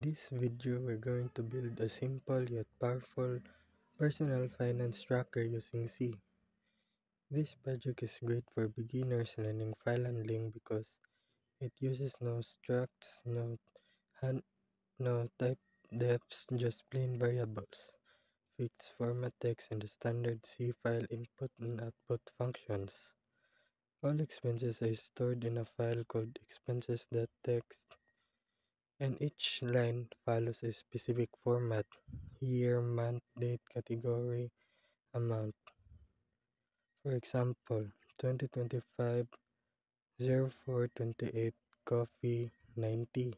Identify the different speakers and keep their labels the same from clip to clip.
Speaker 1: this video, we're going to build a simple yet powerful personal finance tracker using C. This project is great for beginners learning file handling because it uses no structs, hand, no type defs, just plain variables, fixed format text, and the standard C file input and output functions. All expenses are stored in a file called expenses.txt, and each line follows a specific format: year, month, date, category, amount. For example, 2025 04/28 coffee 90.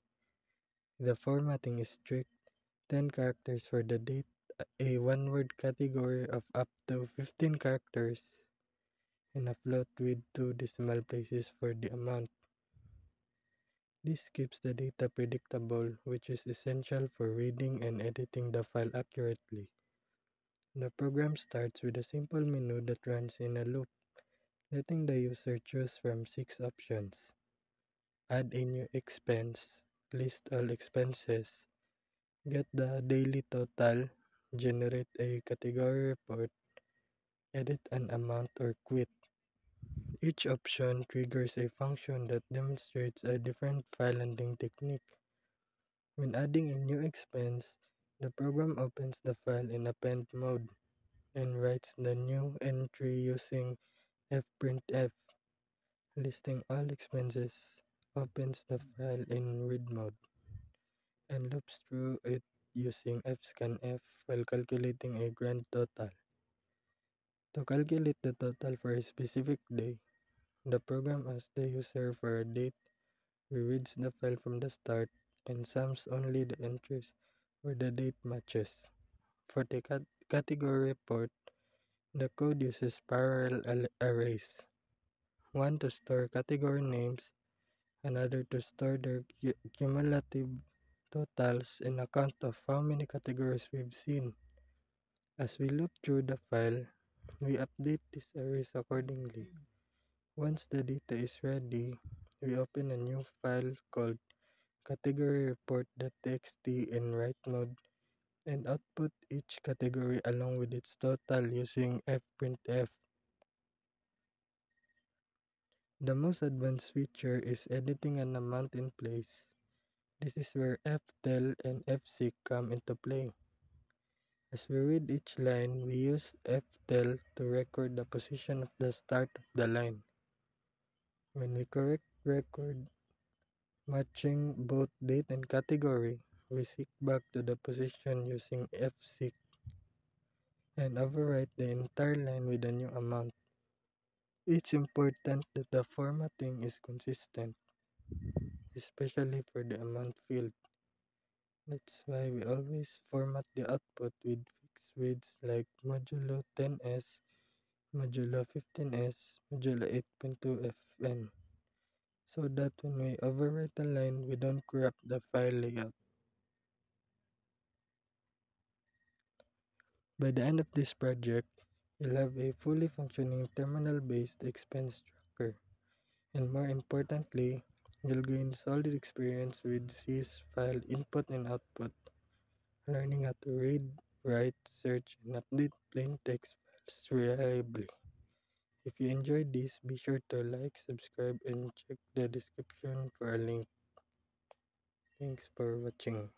Speaker 1: The formatting is strict: 10 characters for the date, a one-word category of up to 15 characters, and a float with 2 decimal places for the amount. This keeps the data predictable, which is essential for reading and editing the file accurately. The program starts with a simple menu that runs in a loop, letting the user choose from 6 options: add a new expense, list all expenses, get the daily total, generate a category report, edit an amount, or quit. Each option triggers a function that demonstrates a different file handling technique. When adding a new expense, the program opens the file in append mode and writes the new entry using fprintf. Listing all expenses opens the file in read mode and loops through it using fscanf while calculating a grand total. To calculate the total for a specific day, the program asks the user for a date, rereads the file from the start, and sums only the entries where the date matches. For the category report, the code uses parallel arrays: one to store category names, another to store their cumulative totals and a count of how many categories we've seen. As we loop through the file, we update these arrays accordingly. Once the data is ready, we open a new file called category report.txt in write mode and output each category along with its total using fprintf. The most advanced feature is editing an amount in place. This is where ftel and fseek come into play. As we read each line, we use ftel to record the position of the start of the line. When we correct record matching both date and category, we seek back to the position using fseek and overwrite the entire line with a new amount. It's important that the formatting is consistent, especially for the amount field. That's why we always format the output with fixed widths like modulo 10s, modulo 15s, modulo 8.2 fn, so that when we overwrite a line, we don't corrupt the file layout. By the end of this project, you'll have a fully functioning terminal-based expense tracker, and more importantly, you'll gain solid experience with C's file input and output, learning how to read, write, search, and update plain text files reliably. If you enjoyed this, be sure to like, subscribe, and check the description for a link. Thanks for watching.